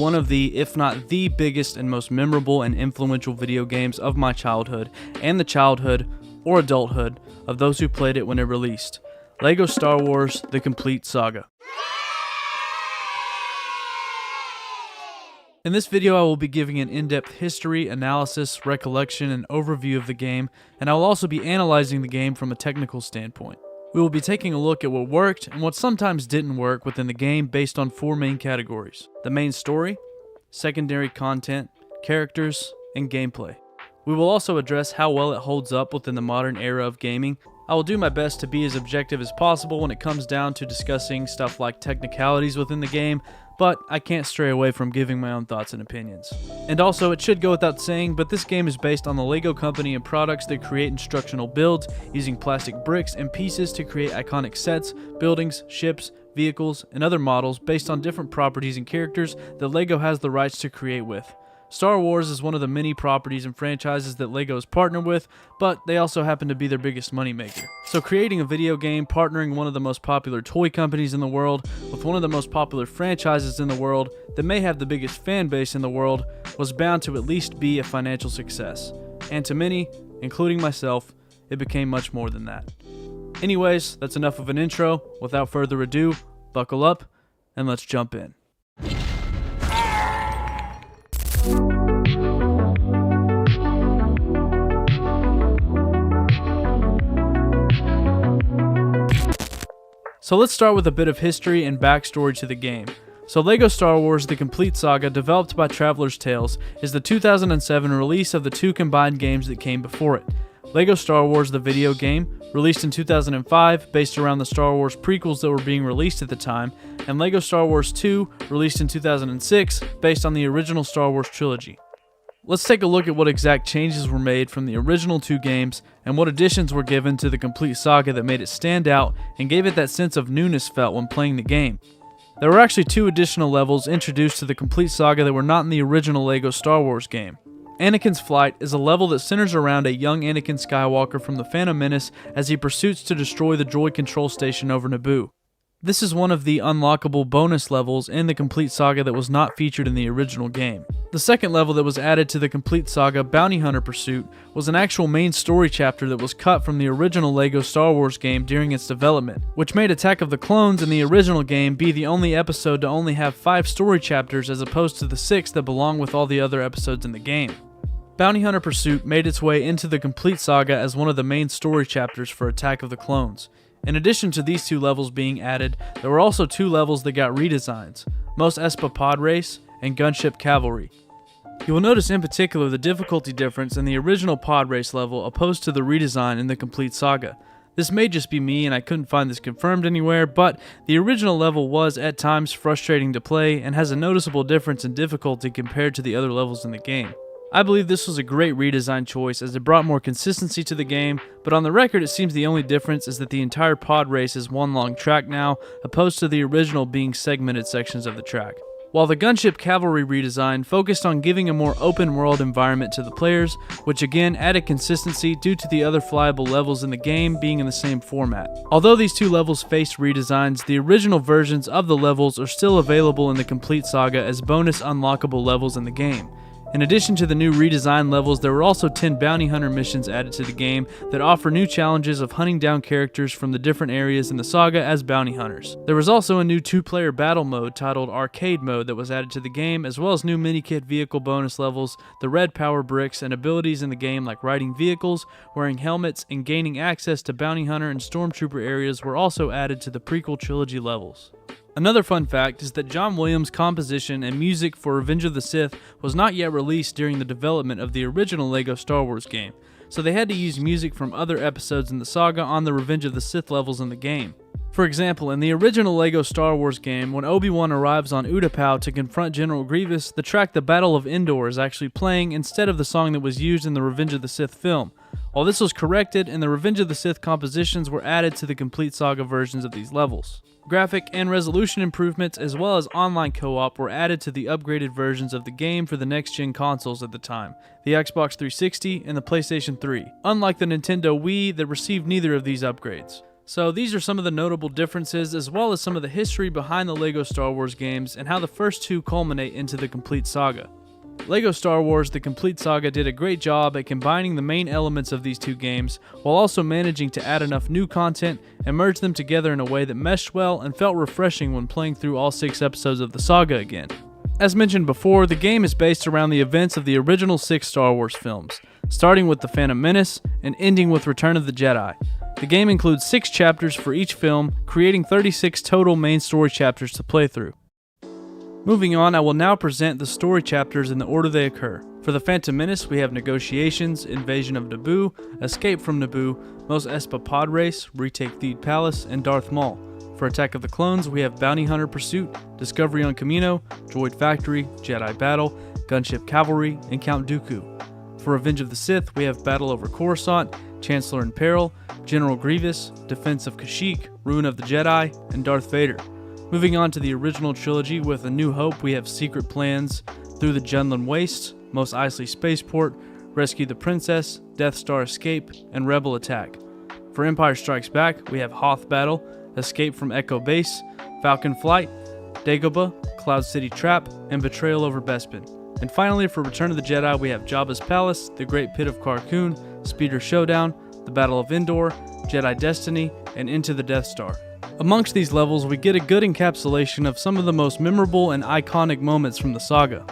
one of the, if not the biggest and most memorable and influential video games of my childhood, and the childhood or adulthood of those who played it when it released. LEGO Star Wars: The Complete Saga. In this video, I will be giving an in-depth history, analysis, recollection, and overview of the game, and I will also be analyzing the game from a technical standpoint. We will be taking a look at what worked and what sometimes didn't work within the game based on 4 main categories: the main story, secondary content, characters, and gameplay. We will also address how well it holds up within the modern era of gaming. I will do my best to be as objective as possible when it comes down to discussing stuff like technicalities within the game, but I can't stray away from giving my own thoughts and opinions. And also, it should go without saying, but this game is based on the LEGO company and products that create instructional builds using plastic bricks and pieces to create iconic sets, buildings, ships, vehicles, and other models based on different properties and characters that LEGO has the rights to create with. Star Wars is one of the many properties and franchises that LEGO is partnered with, but they also happen to be their biggest moneymaker. So creating a video game, partnering one of the most popular toy companies in the world with one of the most popular franchises in the world that may have the biggest fan base in the world was bound to at least be a financial success. And to many, including myself, it became much more than that. Anyways, that's enough of an intro. Without further ado, buckle up and let's jump in. So let's start with a bit of history and backstory to the game. So LEGO Star Wars: The Complete Saga, developed by Traveller's Tales, is the 2007 release of the 2 combined games that came before it. LEGO Star Wars: The Video Game, released in 2005, based around the Star Wars prequels that were being released at the time, and LEGO Star Wars 2, released in 2006, based on the original Star Wars trilogy. Let's take a look at what exact changes were made from the original 2 games and what additions were given to the Complete Saga that made it stand out and gave it that sense of newness felt when playing the game. There were actually 2 additional levels introduced to the Complete Saga that were not in the original LEGO Star Wars game. Anakin's Flight is a level that centers around a young Anakin Skywalker from the Phantom Menace as he pursues to destroy the droid control station over Naboo. This is one of the unlockable bonus levels in the Complete Saga that was not featured in the original game. The second level that was added to the Complete Saga, Bounty Hunter Pursuit, was an actual main story chapter that was cut from the original LEGO Star Wars game during its development, which made Attack of the Clones in the original game be the only episode to only have 5 story chapters as opposed to the 6 that belong with all the other episodes in the game. Bounty Hunter Pursuit made its way into the Complete Saga as one of the main story chapters for Attack of the Clones. In addition to these 2 levels being added, there were also 2 levels that got redesigns, Mos Espa Pod Race and Gunship Cavalry. You will notice in particular the difficulty difference in the original Pod Race level opposed to the redesign in the Complete Saga. This may just be me and I couldn't find this confirmed anywhere, but the original level was at times frustrating to play and has a noticeable difference in difficulty compared to the other levels in the game. I believe this was a great redesign choice as it brought more consistency to the game, but on the record it seems the only difference is that the entire pod race is one long track now, opposed to the original being segmented sections of the track. While the Gunship Cavalry redesign focused on giving a more open world environment to the players, which again added consistency due to the other flyable levels in the game being in the same format. Although these 2 levels faced redesigns, the original versions of the levels are still available in the Complete Saga as bonus unlockable levels in the game. In addition to the new redesigned levels, there were also 10 bounty hunter missions added to the game that offer new challenges of hunting down characters from the different areas in the saga as bounty hunters. There was also a new 2-player battle mode titled Arcade Mode that was added to the game, as well as new mini-kit vehicle bonus levels, the red power bricks, and abilities in the game like riding vehicles, wearing helmets, and gaining access to bounty hunter and stormtrooper areas were also added to the prequel trilogy levels. Another fun fact is that John Williams' composition and music for Revenge of the Sith was not yet released during the development of the original LEGO Star Wars game, so they had to use music from other episodes in the saga on the Revenge of the Sith levels in the game. For example, in the original LEGO Star Wars game, when Obi-Wan arrives on Utapau to confront General Grievous, the track The Battle of Endor is actually playing instead of the song that was used in the Revenge of the Sith film. While this was corrected, and the Revenge of the Sith compositions were added to the Complete Saga versions of these levels. Graphic and resolution improvements as well as online co-op were added to the upgraded versions of the game for the next-gen consoles at the time, the Xbox 360 and the PlayStation 3, unlike the Nintendo Wii that received neither of these upgrades. So these are some of the notable differences, as well as some of the history behind the LEGO Star Wars games and how the first two culminate into the complete saga. LEGO Star Wars The Complete Saga did a great job at combining the main elements of these two games, while also managing to add enough new content and merge them together in a way that meshed well and felt refreshing when playing through all 6 episodes of the saga again. As mentioned before, the game is based around the events of the original 6 Star Wars films, starting with The Phantom Menace and ending with Return of the Jedi. The game includes 6 chapters for each film, creating 36 total main story chapters to play through. Moving on, I will now present the story chapters in the order they occur. For The Phantom Menace, we have Negotiations, Invasion of Naboo, Escape from Naboo, Mos Espa Pod Race, Retake Theed Palace, and Darth Maul. For Attack of the Clones, we have Bounty Hunter Pursuit, Discovery on Kamino, Droid Factory, Jedi Battle, Gunship Cavalry, and Count Dooku. For Revenge of the Sith, we have Battle over Coruscant, Chancellor in Peril, General Grievous, Defense of Kashyyyk, Ruin of the Jedi, and Darth Vader. Moving on to the original trilogy, with A New Hope, we have Secret Plans, Through the Jundland Wastes, Mos Eisley Spaceport, Rescue the Princess, Death Star Escape, and Rebel Attack. For Empire Strikes Back, we have Hoth Battle, Escape from Echo Base, Falcon Flight, Dagobah, Cloud City Trap, and Betrayal over Bespin. And finally, for Return of the Jedi, we have Jabba's Palace, The Great Pit of Carkoon, Speeder Showdown, The Battle of Endor, Jedi Destiny, and Into the Death Star. Amongst these levels, we get a good encapsulation of some of the most memorable and iconic moments from the saga.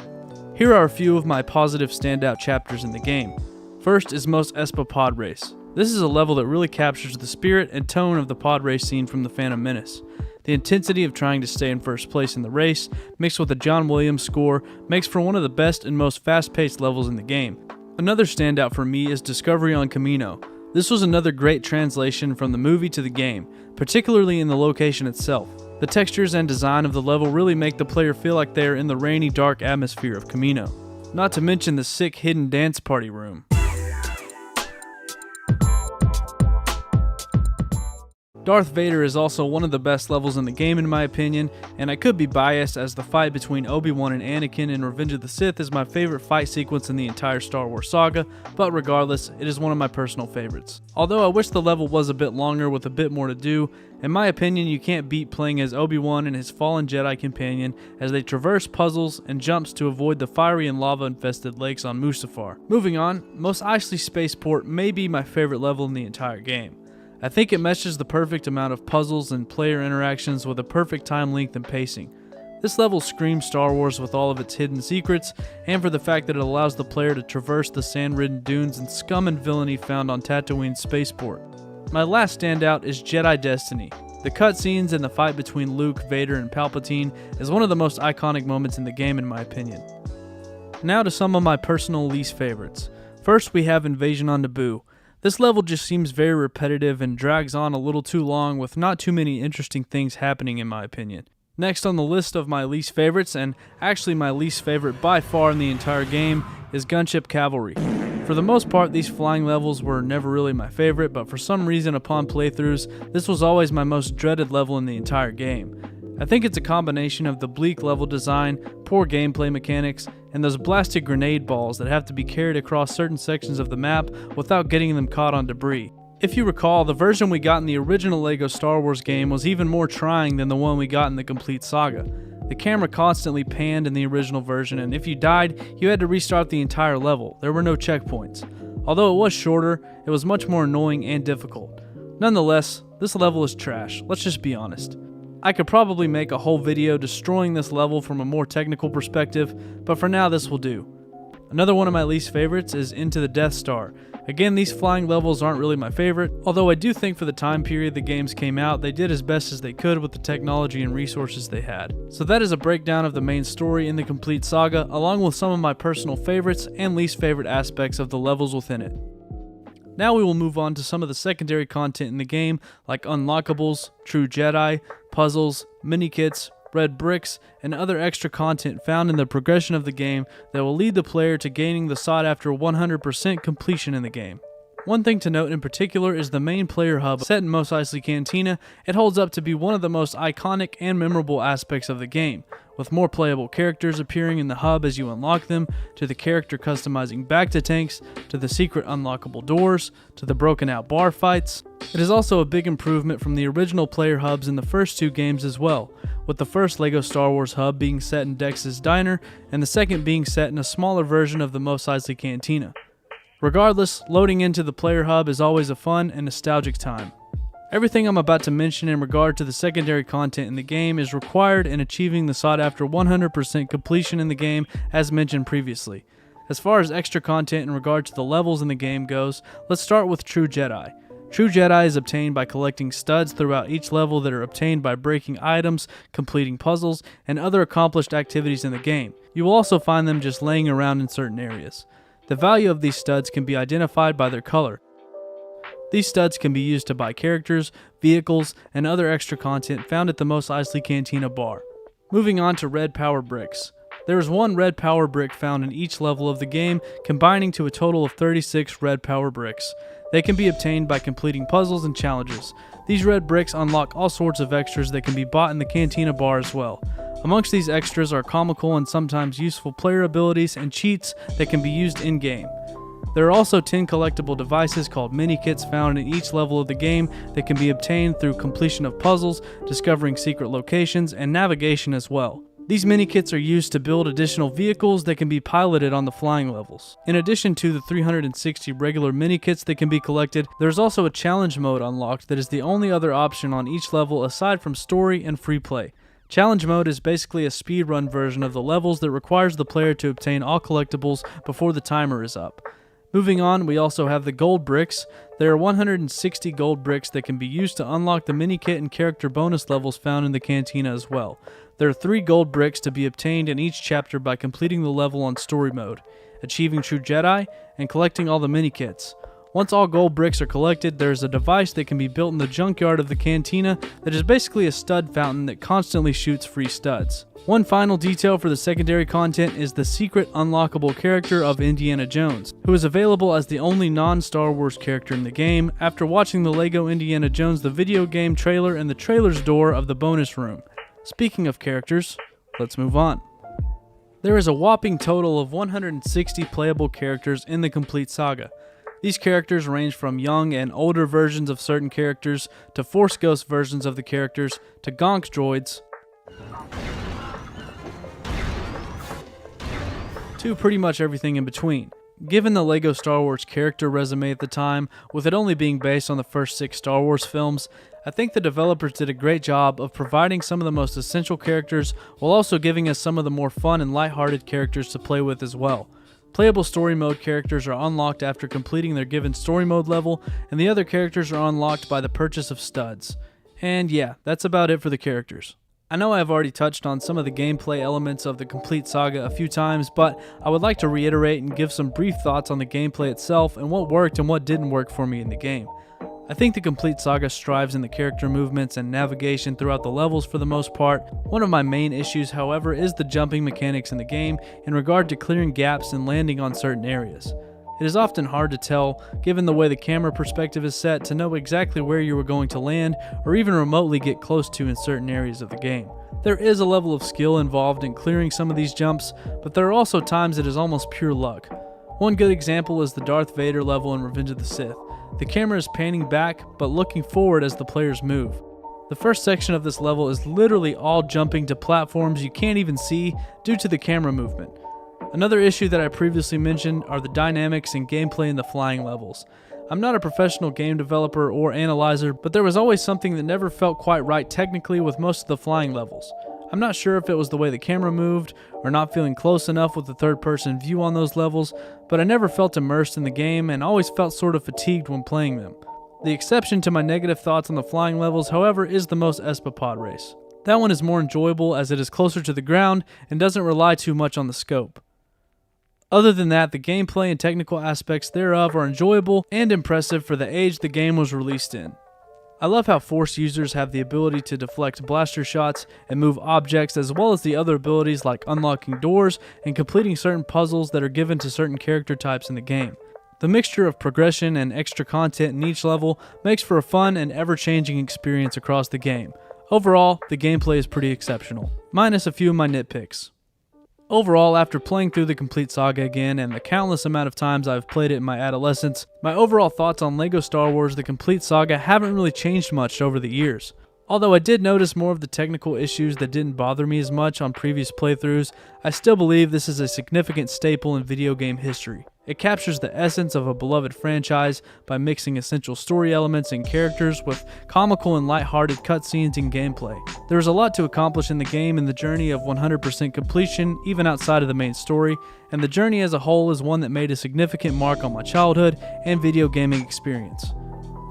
Here are a few of my positive standout chapters in the game. First is Mos Espa Pod Race. This is a level that really captures the spirit and tone of the pod race scene from The Phantom Menace. The intensity of trying to stay in first place in the race, mixed with a John Williams score, makes for one of the best and most fast-paced levels in the game. Another standout for me is Discovery on Kamino. This was another great translation from the movie to the game, particularly in the location itself. The textures and design of the level really make the player feel like they are in the rainy, dark atmosphere of Kamino. Not to mention the sick hidden dance party room. Darth Vader is also one of the best levels in the game in my opinion, and I could be biased as the fight between Obi-Wan and Anakin in Revenge of the Sith is my favorite fight sequence in the entire Star Wars saga, but regardless, it is one of my personal favorites. Although I wish the level was a bit longer with a bit more to do, in my opinion you can't beat playing as Obi-Wan and his fallen Jedi companion as they traverse puzzles and jumps to avoid the fiery and lava-infested lakes on Mustafar. Moving on, Mos Eisley Spaceport may be my favorite level in the entire game. I think it meshes the perfect amount of puzzles and player interactions with a perfect time length and pacing. This level screams Star Wars with all of its hidden secrets, and for the fact that it allows the player to traverse the sand-ridden dunes and scum and villainy found on Tatooine's spaceport. My last standout is Jedi Destiny. The cutscenes and the fight between Luke, Vader, and Palpatine is one of the most iconic moments in the game in my opinion. Now to some of my personal least favorites. First we have Invasion on Naboo. This level just seems very repetitive and drags on a little too long with not too many interesting things happening in my opinion. Next on the list of my least favorites, and actually my least favorite by far in the entire game, is Gunship Cavalry. For the most part, these flying levels were never really my favorite, but for some reason upon playthroughs, this was always my most dreaded level in the entire game. I think it's a combination of the bleak level design, poor gameplay mechanics, and those blasted grenade balls that have to be carried across certain sections of the map without getting them caught on debris. If you recall, the version we got in the original LEGO Star Wars game was even more trying than the one we got in the complete saga. The camera constantly panned in the original version, and if you died, you had to restart the entire level. There were no checkpoints. Although it was shorter, it was much more annoying and difficult. Nonetheless, this level is trash, let's just be honest. I could probably make a whole video destroying this level from a more technical perspective, but for now this will do. Another one of my least favorites is Into the Death Star. Again, these flying levels aren't really my favorite, although I do think for the time period the games came out, they did as best as they could with the technology and resources they had. So that is a breakdown of the main story in the complete saga, along with some of my personal favorites and least favorite aspects of the levels within it. Now we will move on to some of the secondary content in the game, like unlockables, true Jedi, puzzles, mini-kits, red bricks, and other extra content found in the progression of the game that will lead the player to gaining the sought-after 100% completion in the game. One thing to note in particular is the main player hub set in Mos Eisley Cantina. It holds up to be one of the most iconic and memorable aspects of the game, with more playable characters appearing in the hub as you unlock them, to the character customizing back to tanks, to the secret unlockable doors, to the broken out bar fights. It is also a big improvement from the original player hubs in the first two games as well, with the first LEGO Star Wars hub being set in Dex's Diner, and the second being set in a smaller version of the Mos Eisley Cantina. Regardless, loading into the player hub is always a fun and nostalgic time. Everything I'm about to mention in regard to the secondary content in the game is required in achieving the sought after 100% completion in the game as mentioned previously. As far as extra content in regard to the levels in the game goes, let's start with True Jedi. True Jedi is obtained by collecting studs throughout each level that are obtained by breaking items, completing puzzles, and other accomplished activities in the game. You will also find them just laying around in certain areas. The value of these studs can be identified by their color. These studs can be used to buy characters, vehicles, and other extra content found at the Mos Eisley Cantina bar. Moving on to red power bricks. There is one red power brick found in each level of the game, combining to a total of 36 red power bricks. They can be obtained by completing puzzles and challenges. These red bricks unlock all sorts of extras that can be bought in the Cantina bar as well. Amongst these extras are comical and sometimes useful player abilities and cheats that can be used in-game. There are also 10 collectible devices called mini-kits found in each level of the game that can be obtained through completion of puzzles, discovering secret locations, and navigation as well. These mini-kits are used to build additional vehicles that can be piloted on the flying levels. In addition to the 360 regular mini-kits that can be collected, there's also a challenge mode unlocked that is the only other option on each level aside from story and free play. Challenge mode is basically a speedrun version of the levels that requires the player to obtain all collectibles before the timer is up. Moving on, we also have the gold bricks. There are 160 gold bricks that can be used to unlock the mini-kit and character bonus levels found in the Cantina as well. There are 3 gold bricks to be obtained in each chapter by completing the level on story mode, achieving True Jedi, and collecting all the mini-kits. Once all gold bricks are collected, there is a device that can be built in the junkyard of the Cantina that is basically a stud fountain that constantly shoots free studs. One final detail for the secondary content is the secret unlockable character of Indiana Jones, who is available as the only non-Star Wars character in the game after watching the LEGO Indiana Jones the video game trailer and the trailer's door of the bonus room. Speaking of characters, let's move on. There is a whopping total of 160 playable characters in the complete saga. These characters range from young and older versions of certain characters, to Force Ghost versions of the characters, to Gonk droids, to pretty much everything in between. Given the LEGO Star Wars character resume at the time, with it only being based on the first 6 Star Wars films, I think the developers did a great job of providing some of the most essential characters while also giving us some of the more fun and lighthearted characters to play with as well. Playable story mode characters are unlocked after completing their given story mode level, and the other characters are unlocked by the purchase of studs. And yeah, that's about it for the characters. I know I've already touched on some of the gameplay elements of the complete saga a few times, but I would like to reiterate and give some brief thoughts on the gameplay itself and what worked and what didn't work for me in the game. I think the complete saga strives in the character movements and navigation throughout the levels for the most part. One of my main issues, however, is the jumping mechanics in the game in regard to clearing gaps and landing on certain areas. It is often hard to tell, given the way the camera perspective is set, to know exactly where you are going to land or even remotely get close to in certain areas of the game. There is a level of skill involved in clearing some of these jumps, but there are also times it is almost pure luck. One good example is the Darth Vader level in Revenge of the Sith. The camera is panning back, but looking forward as the players move. The first section of this level is literally all jumping to platforms you can't even see due to the camera movement. Another issue that I previously mentioned are the dynamics and gameplay in the flying levels. I'm not a professional game developer or analyzer, but there was always something that never felt quite right technically with most of the flying levels. I'm not sure if it was the way the camera moved, or not feeling close enough with the third-person view on those levels, but I never felt immersed in the game and always felt sort of fatigued when playing them. The exception to my negative thoughts on the flying levels, however, is the Mos Espa pod race. That one is more enjoyable as it is closer to the ground and doesn't rely too much on the scope. Other than that, the gameplay and technical aspects thereof are enjoyable and impressive for the age the game was released in. I love how Force users have the ability to deflect blaster shots and move objects, as well as the other abilities like unlocking doors and completing certain puzzles that are given to certain character types in the game. The mixture of progression and extra content in each level makes for a fun and ever-changing experience across the game. Overall, the gameplay is pretty exceptional, minus a few of my nitpicks. Overall, after playing through the complete saga again and the countless amount of times I've played it in my adolescence, my overall thoughts on LEGO Star Wars The Complete Saga haven't really changed much over the years. Although I did notice more of the technical issues that didn't bother me as much on previous playthroughs, I still believe this is a significant staple in video game history. It captures the essence of a beloved franchise by mixing essential story elements and characters with comical and lighthearted cutscenes and gameplay. There is a lot to accomplish in the game and the journey of 100% completion even outside of the main story, and the journey as a whole is one that made a significant mark on my childhood and video gaming experience.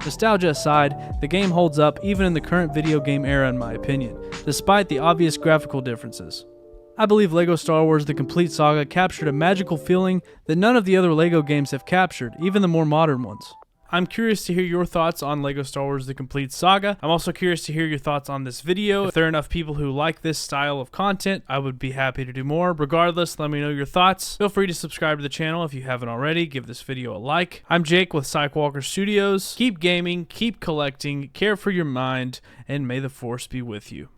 Nostalgia aside, the game holds up even in the current video game era in my opinion, despite the obvious graphical differences. I believe LEGO Star Wars The Complete Saga captured a magical feeling that none of the other LEGO games have captured, even the more modern ones. I'm curious to hear your thoughts on LEGO Star Wars The Complete Saga. I'm also curious to hear your thoughts on this video. If there are enough people who like this style of content, I would be happy to do more. Regardless, let me know your thoughts. Feel free to subscribe to the channel if you haven't already. Give this video a like. I'm Jake with Psychwalker Studios. Keep gaming, keep collecting, care for your mind, and may the Force be with you.